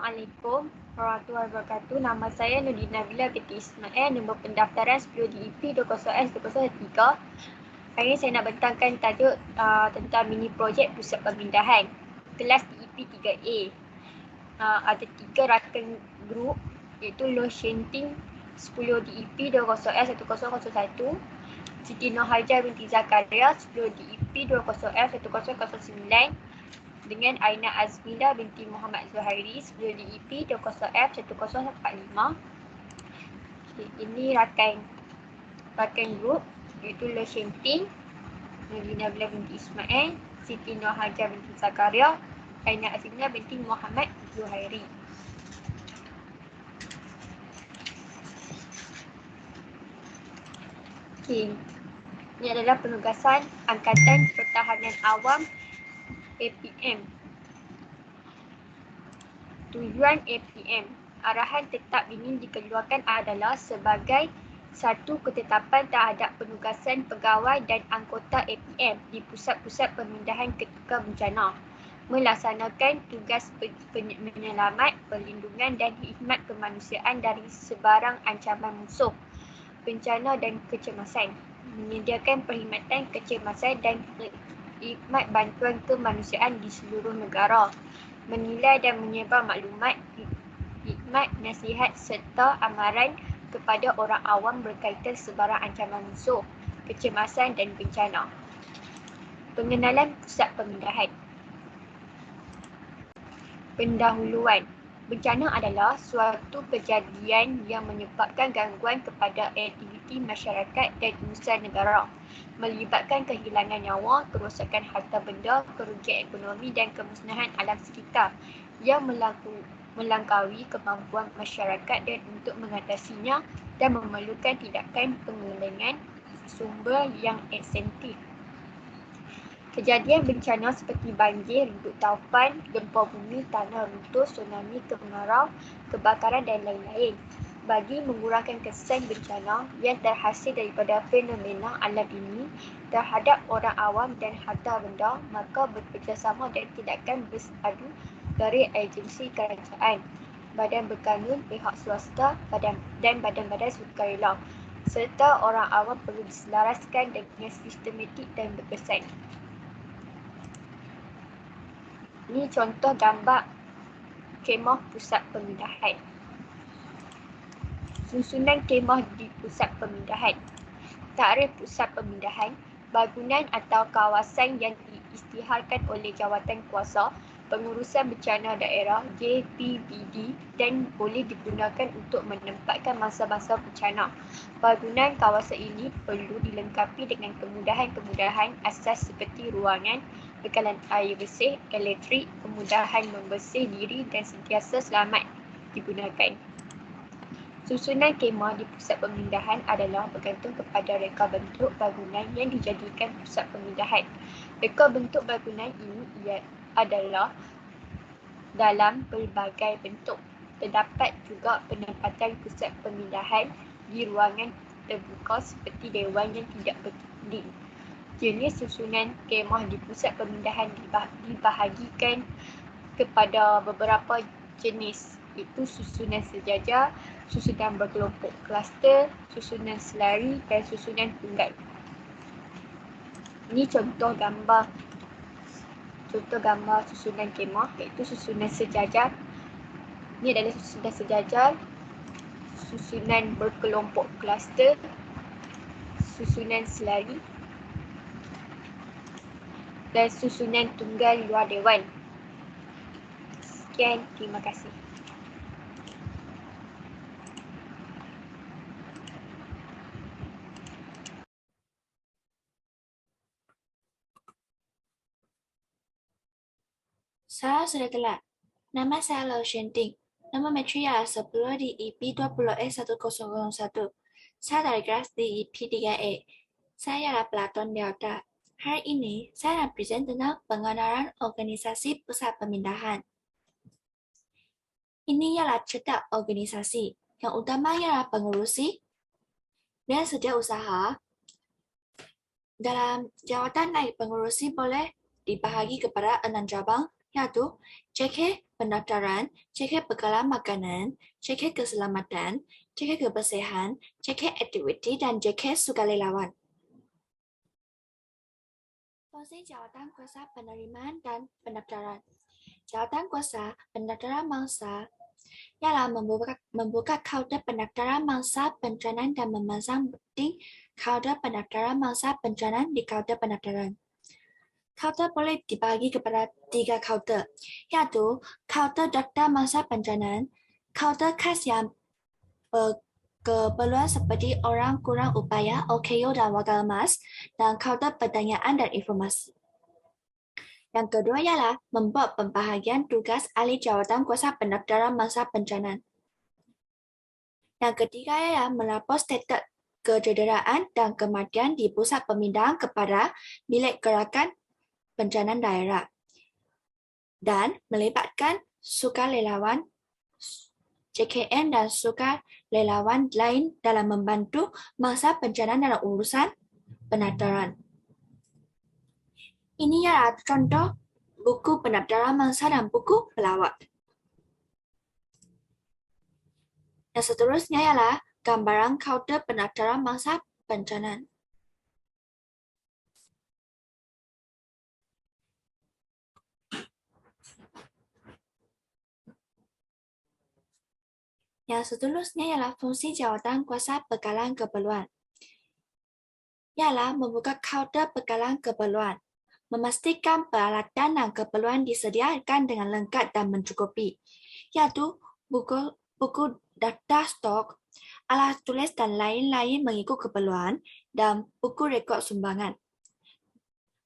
Assalamualaikum warahmatullahi wabarakatuh. Nama saya Nurdin Nabila binti Ismail. Nombor pendaftaran 10 DEP 20S203. Hari ini saya nak bentangkan tajuk tentang mini projek pusat pemindahan. Kelas DEP 3A. Ada 3 rakan grup iaitu Loh Shenting 10 DEP 20S1001, Siti Nurhajar binti Zakaria 10 DEP 20F1009 dengan Aina Azmila binti Muhammad Zuhairi 10 DEP 20F1045. Ini rakan grup iaitu Loh Shenting, Nurdin Nabila binti Ismail, Siti Nurhajar binti Zakaria, Aina Azmila binti Muhammad Zuhairi. Ini adalah penugasan Angkatan Pertahanan Awam APM. Tujuan APM, arahan tetap ini dikeluarkan adalah sebagai satu ketetapan terhadap penugasan pegawai dan anggota APM di pusat-pusat pemindahan ketika bencana, melaksanakan tugas menyelamat, perlindungan dan khidmat kemanusiaan dari sebarang ancaman musuh, bencana dan kecemasan, menyediakan perkhidmatan kecemasan dan khidmat bantuan kemanusiaan di seluruh negara, menilai dan menyebar maklumat, khidmat, nasihat serta amaran kepada orang awam berkaitan sebarang ancaman musuh, kecemasan dan bencana. Pengenalan pusat pemindahan. Pendahuluan. Bencana adalah suatu kejadian yang menyebabkan gangguan kepada aktiviti masyarakat dan usaha negara, melibatkan kehilangan nyawa, kerosakan harta benda, kerugian ekonomi dan kemusnahan alam sekitar yang melangkaui kemampuan masyarakat dan untuk mengatasinya dan memerlukan tindakan pengulangan sumber yang esentif. Kejadian bencana seperti banjir, ribut taufan, gempa bumi, tanah runtuh, tsunami, kemarau, kebakaran dan lain-lain. Bagi mengurangkan kesan bencana yang terhasil daripada fenomena alam ini terhadap orang awam dan harta benda, maka bekerjasama dan tindakan bersadu dari agensi kerajaan, badan berkanun, pihak swasta dan badan-badan sukarela serta orang awam perlu diselaraskan dengan sistematik dan berkesan. Ini contoh gambar kemah pusat pemindahan. Susunan kemah di pusat pemindahan. Takrif pusat pemindahan, bangunan atau kawasan yang diisytiharkan oleh jawatan kuasa pengurusan bencana daerah JPBD dan boleh digunakan untuk menempatkan masa-masa bencana. Bangunan kawasan ini perlu dilengkapi dengan kemudahan-kemudahan asas seperti ruangan, bekalan air bersih, elektrik, kemudahan membersih diri dan sentiasa selamat digunakan. Susunan kemah di pusat pemindahan adalah bergantung kepada reka bentuk bangunan yang dijadikan pusat pemindahan. Reka bentuk bangunan ini adalah dalam pelbagai bentuk. Terdapat juga penempatan pusat pemindahan di ruangan terbuka seperti dewan yang tidak berdinding. Jenis susunan kemah di pusat pemindahan dibahagikan kepada beberapa jenis, iaitu susunan sejajar, susunan berkelompok kluster, susunan selari dan susunan tunggal. Ini contoh gambar susunan kemah, iaitu susunan sejajar. Ini adalah susunan sejajar, susunan berkelompok kluster, susunan selari dan susunan tunggal luar dewan. Sekian, terima kasih. Saya sudah telat. Nama saya Loh Shenting. Nama matriya 10 DEP 20S1001. Saya dari kelas DEP 3A. Saya adalah Platon Delta. Hari ini, saya nak present tentang pengenalan organisasi pusat pemindahan. Ini ialah cerita organisasi. Yang utama ialah pengurusi dan setiausaha. Dalam jawatan naik pengurusi boleh dibahagi kepada 6 cabang, yaitu JK, pendaftaran, cek bekalan makanan, cek keselamatan, cek kebersihan, cek aktiviti, dan cek sukarelawan. Fungsi jawatan kuasa penerimaan dan pendaftaran. Jawatan kuasa pendaftaran mangsa ialah membuka kaunter pendaftaran mangsa pencalonan dan memasang dinding kaunter pendaftaran mangsa pencalonan di kaunter pendaftaran. Kaunter boleh dibagi kepada 3 kaunter, yaitu kaunter daftar masa pencalonan, kaunter khas yang berkeperluan seperti orang kurang upaya, OKU dan wakil emas, dan kaunter pertanyaan dan informasi. Yang kedua ialah membuat pembahagian tugas ahli jawatan kuasa pendaftaran masa pencalonan. Yang ketiga ialah melapor status kecederaan dan kematian di pusat pemindahan kepada bilik gerakan pencalonan daerah dan melibatkan sukarelawan JKN dan sukarelawan lain dalam membantu masa pencalonan dalam urusan pendaftaran. Ini adalah contoh buku pendaftaran mangsa dan buku pelawat. Yang seterusnya ialah gambaran kaunter pendaftaran mangsa pencalonan. Yang seterusnya ialah fungsi jawatan kuasa bekalan keperluan. Ialah membuka kaunter bekalan keperluan, memastikan peralatan dan keperluan disediakan dengan lengkap dan mencukupi, iaitu buku daftar stok, alat tulis dan lain-lain mengikut keperluan, dan buku rekod sumbangan.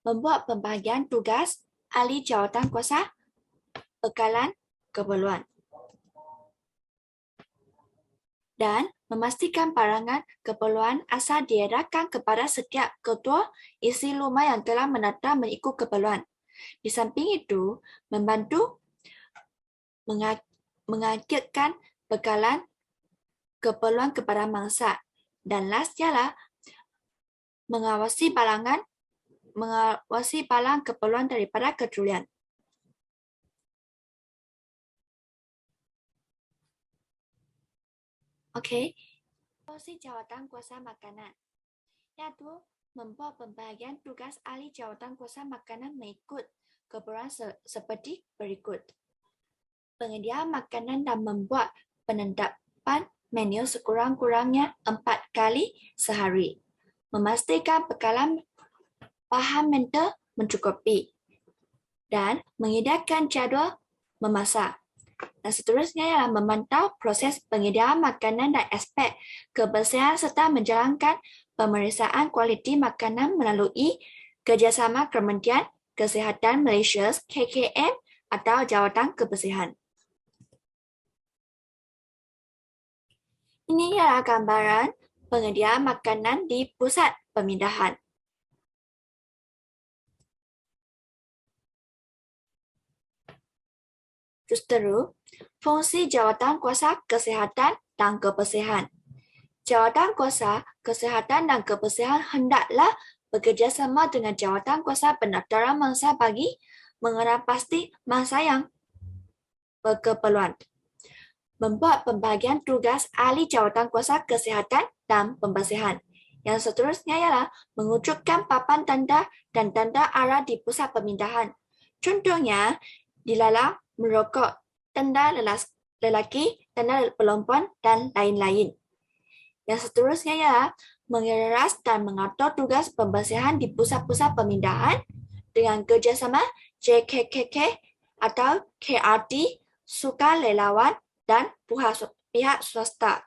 Membuat pembahagian tugas ahli jawatan kuasa bekalan keperluan. Dan memastikan barangan keperluan asal diedarkan kepada setiap ketua isi rumah yang telah mendaftar mengikut keperluan. Di samping itu, membantu mengaktifkan bekalan keperluan kepada mangsa. Dan last ialah mengawasi balang keperluan daripada kecualian. Okey, fungsi jawatan kuasa makanan, iaitu membuat pembahagian tugas ahli jawatan kuasa makanan mengikut keperluan seperti berikut. Penyediaan makanan dan membuat penentuan menu sekurang-kurangnya 4 kali sehari. Memastikan bekalan bahan mentah mencukupi. Dan menyediakan jadual memasak. Dan seterusnya ialah memantau proses penyediaan makanan dan aspek kebersihan serta menjalankan pemeriksaan kualiti makanan melalui kerjasama Kementerian Kesihatan Malaysia KKM atau Jawatan Kebersihan. Ini ialah gambaran penyediaan makanan di pusat pemindahan. Justeru, fungsi jawatan kuasa kesihatan dan kebersihan. Jawatan kuasa kesihatan dan kebersihan hendaklah bekerjasama dengan jawatan kuasa pendaftaran mangsa bagi mengenal pasti mangsa yang berkeperluan. Membuat pembahagian tugas ahli jawatan kuasa kesihatan dan pembersihan. Yang seterusnya ialah mengucurkan papan tanda dan tanda arah di pusat pemindahan. Contohnya, dilarang merokok, tanda lelaki, tanda perempuan, dan lain-lain. Yang seterusnya ialah mengeras dan mengatur tugas pembersihan di pusat-pusat pemindahan dengan kerjasama JKKK atau KRT, sukarelawan, dan pihak swasta.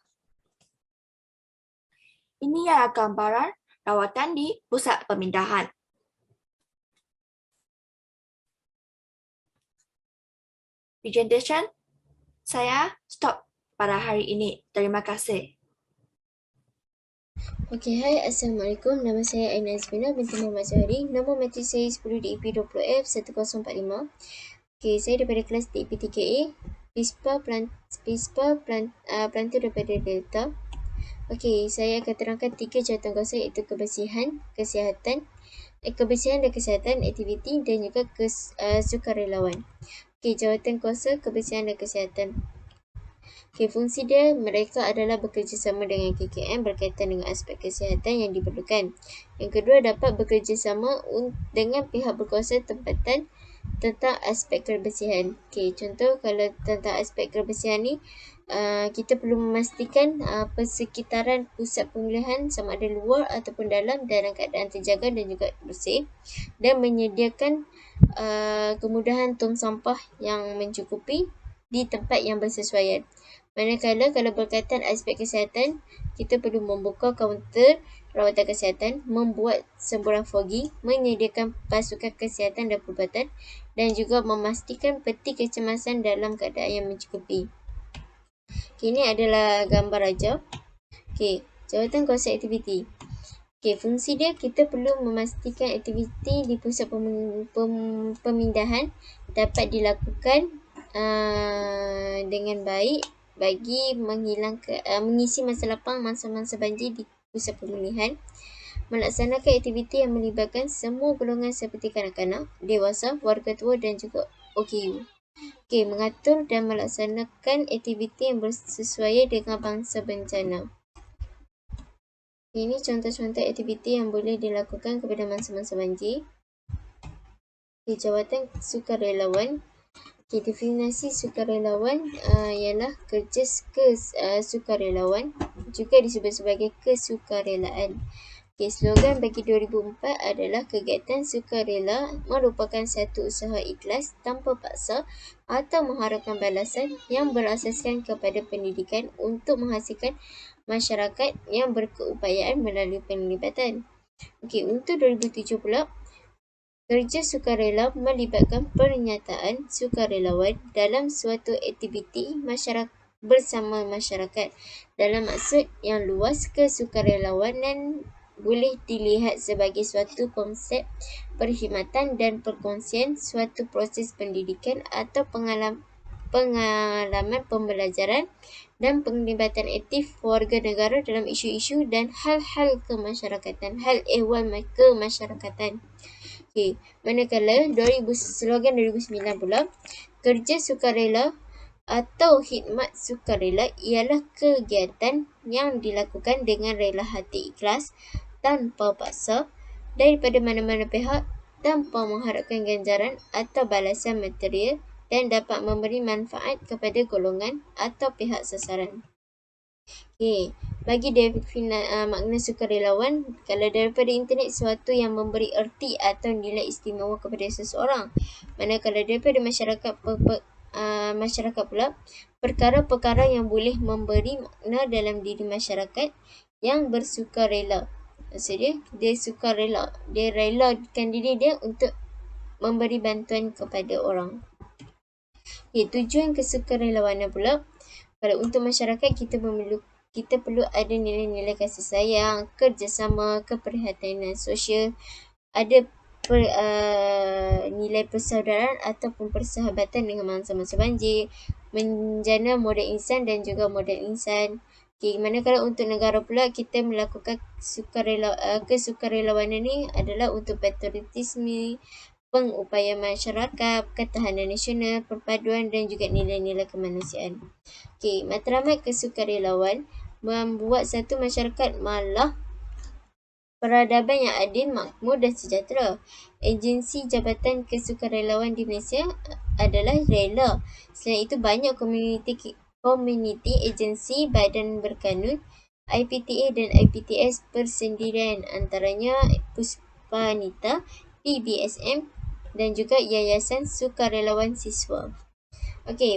Ini adalah gambaran rawatan di pusat pemindahan. Presentation saya stop pada hari ini. Terima kasih. Okey, hai, Assalamualaikum. Nama saya Aina Azmina binti Muhammad Zuhari. Nombor matrik saya 10 DEP 20F 1045. Okey, saya daripada kelas DEP 3A. Pelantur daripada Delta. Okey, saya akan terangkan 3 jawatan kuasa iaitu kebersihan dan kesihatan, aktiviti dan juga sukarelawan. Jawatankuasa Kebersihan dan Kesihatan. Fungsi dia, mereka adalah bekerjasama dengan KKM berkaitan dengan aspek kesihatan yang diperlukan. Yang kedua, dapat bekerjasama dengan pihak berkuasa tempatan tentang aspek kebersihan. Contoh kalau tentang aspek kebersihan ni, kita perlu memastikan persekitaran pusat pemulihan sama ada luar ataupun dalam keadaan terjaga dan juga bersih, dan menyediakan kemudahan tong sampah yang mencukupi di tempat yang bersesuaian. Manakala kalau berkaitan aspek kesihatan, kita perlu membuka kaunter rawatan kesihatan, membuat semburan fogging, menyediakan pasukan kesihatan dan perubatan, dan juga memastikan peti kecemasan dalam keadaan yang mencukupi. Ini adalah gambar raja. Jawatankuasa aktiviti. Fungsi dia, kita perlu memastikan aktiviti di pusat pemindahan dapat dilakukan dengan baik bagi mengisi masa lapang masa-masa banjir di pusat pemulihan, melaksanakan aktiviti yang melibatkan semua golongan seperti kanak-kanak, dewasa, warga tua dan juga OKU. Mengatur dan melaksanakan aktiviti yang bersesuaian dengan bangsa bencana. Ini contoh-contoh aktiviti yang boleh dilakukan kepada masa-masa banjir. Jawatan sukarelawan. Definisi sukarelawan ialah kerja sukarelawan, juga disebut sebagai kesukarelaan. Slogan bagi 2004 adalah kegiatan sukarela merupakan satu usaha ikhlas tanpa paksa atau mengharapkan balasan yang berasaskan kepada pendidikan untuk menghasilkan masyarakat yang berkeupayaan melalui penglibatan. Untuk 2007 pula, kerja sukarela melibatkan pernyataan sukarelawan dalam suatu aktiviti bersama masyarakat. Dalam maksud yang luas, kesukarelawanan boleh dilihat sebagai suatu konsep perkhidmatan dan perkongsian suatu proses pendidikan atau pengalaman pembelajaran dan penglibatan aktif warga negara dalam isu-isu dan hal-hal kemasyarakatan, hal ehwal kemasyarakatan. Manakala slogan 2009 pula, kerja sukarela atau khidmat sukarela ialah kegiatan yang dilakukan dengan rela hati ikhlas tanpa paksa daripada mana-mana pihak, tanpa mengharapkan ganjaran atau balasan material, dan dapat memberi manfaat kepada golongan atau pihak sasaran. Bagi makna sukarelawan, kalau daripada internet, suatu yang memberi erti atau nilai istimewa kepada seseorang. Manakala daripada masyarakat pula, perkara-perkara yang boleh memberi makna dalam diri masyarakat yang bersukarela. Maksudnya, dia sukarela, dia relakan diri dia untuk memberi bantuan kepada orang. Tujuan kesukarelawanan pula, kalau untuk masyarakat, kita perlu ada nilai-nilai kasih sayang, kerjasama, keprihatinan sosial, ada nilai persaudaraan ataupun persahabatan dengan masa-masa banjir, menjana modal insan dan juga modal insan. Manakala untuk negara pula, kita melakukan kesukarelawanan ni adalah untuk patriotisme, pengupayaan masyarakat, ketahanan nasional, perpaduan dan juga nilai-nilai kemanusiaan. Matlamat kesukarelawan membuat satu masyarakat malah peradaban yang adil, makmur dan sejahtera. Agensi Jabatan Kesukarelawan di Malaysia adalah RELA. Selain itu, banyak komuniti agensi badan berkanun, IPTA dan IPTS persendirian, antaranya Puspanita, PBSM dan juga Yayasan Sukarelawan Siswa.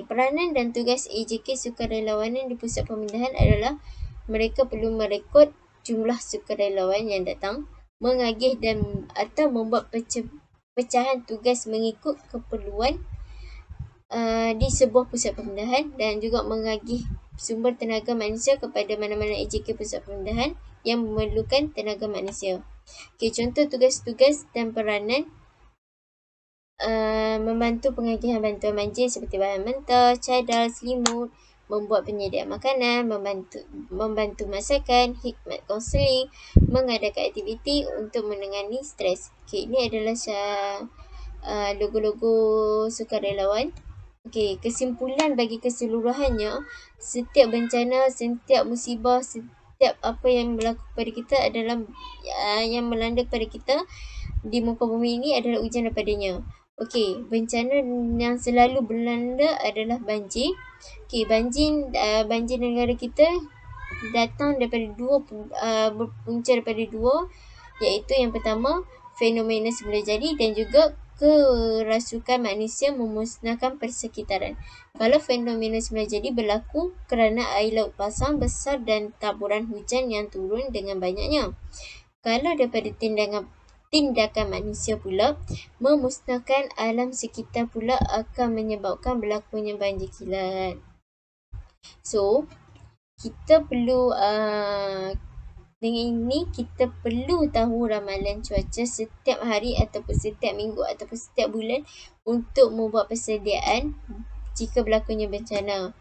Peranan dan tugas AJK sukarelawanan di pusat pemindahan adalah mereka perlu merekod jumlah sukarelawan yang datang, mengagih dan atau membuat pecahan tugas mengikut keperluan di sebuah pusat pemindahan, dan juga mengagih sumber tenaga manusia kepada mana-mana AJK pusat pemindahan yang memerlukan tenaga manusia. Contoh tugas-tugas dan peranan membantu pengagihan bantuan banjir seperti bahan mentah, cadar, selimut, membuat penyediaan makanan, membantu masakan, khidmat kaunseling, mengadakan aktiviti untuk menangani stres. Ini adalah logo-logo sukarelawan Okey, kesimpulan bagi keseluruhannya, setiap bencana, setiap musibah, setiap apa yang berlaku kepada kita adalah yang melanda kepada kita di muka bumi ini adalah ujian daripadanya. Okey, bencana yang selalu melanda adalah banjir. Okey, banjir negara kita datang daripada berpunca daripada dua, iaitu yang pertama fenomena semula jadi dan juga kerasukan manusia memusnahkan persekitaran. Kalau fenomena semula jadi berlaku kerana air laut pasang besar dan taburan hujan yang turun dengan banyaknya. Kalau daripada tindakan manusia pula, memusnahkan alam sekitar pula akan menyebabkan berlakunya banjir kilat. So, kita perlu dengan ini kita perlu tahu ramalan cuaca setiap hari ataupun setiap minggu ataupun setiap bulan untuk membuat persediaan jika berlakunya bencana.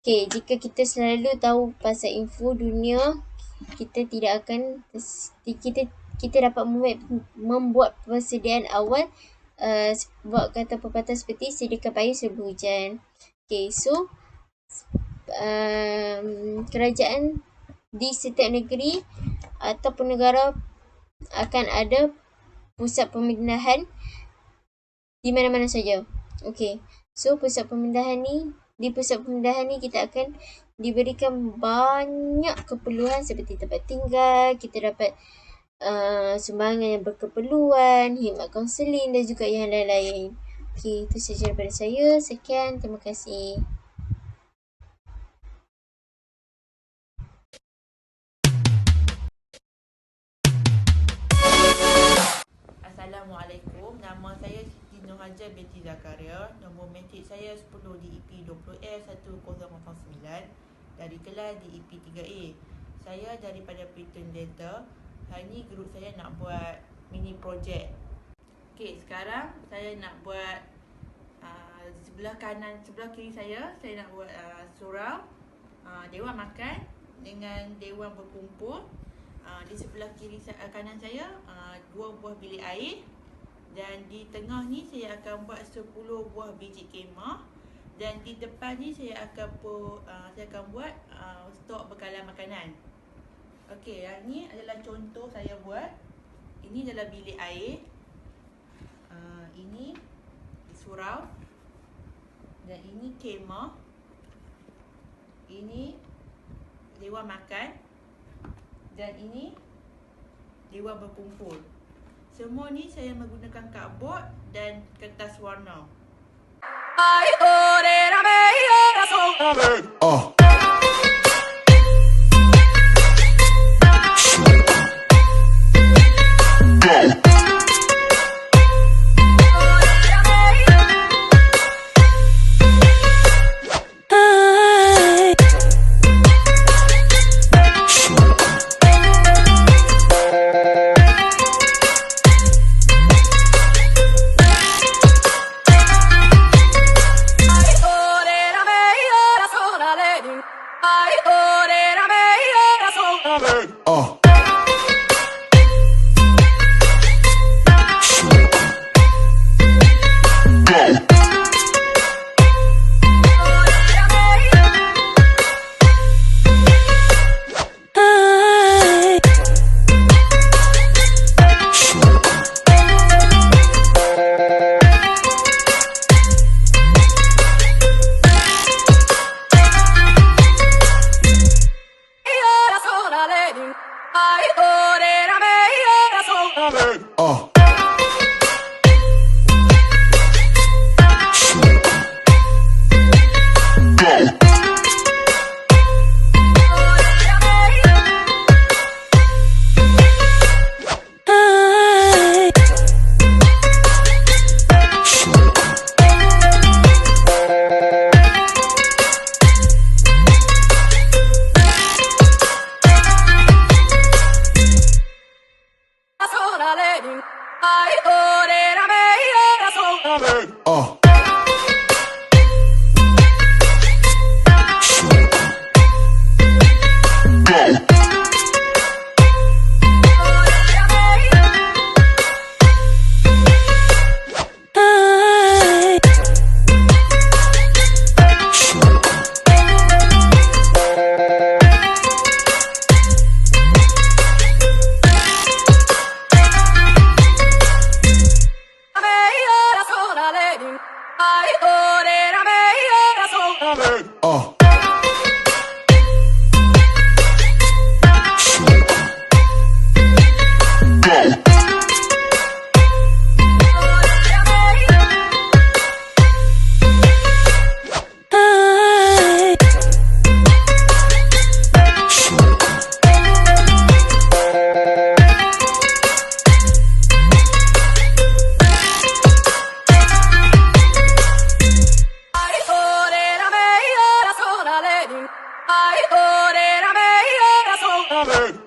Okey, jika kita selalu tahu pasal info dunia, kita tidak akan kita dapat membuat persediaan awal buat kata pepatah seperti sediakan payung sebelum hujan. Okey, so kerajaan di setiap negeri ataupun negara akan ada pusat pemindahan di mana-mana saja. Okey. So pusat pemindahan ni kita akan diberikan banyak keperluan seperti tempat tinggal, kita dapat sumbangan yang berkeperluan, khidmat kaunseling dan juga yang lain-lain. Okey, itu sahaja daripada saya. Sekian, terima kasih. Assalamualaikum, nama saya Siti Nurhaja binti Zakaria. Nombor matrik saya 10 DEP 20F1009 dari kelas DEP 3A. Saya daripada Britain Delta. Hari ni grup saya nak buat mini projek. Okey, sekarang saya nak buat sebelah kiri saya nak buat surau, dewan makan dengan dewan berkumpul. Di sebelah kanan saya 2 buah bilik air, dan di tengah ni saya akan buat 10 buah biji kemah, dan di depan ni saya akan buat stok bekalan makanan. Okey, yang ni adalah contoh saya buat. Ini adalah bilik air, ini surau, dan ini kemah, ini dewan makan, dan ini dewan berkumpul. Semua ni saya menggunakan cardboard dan kertas warna. Ay, ore la mea,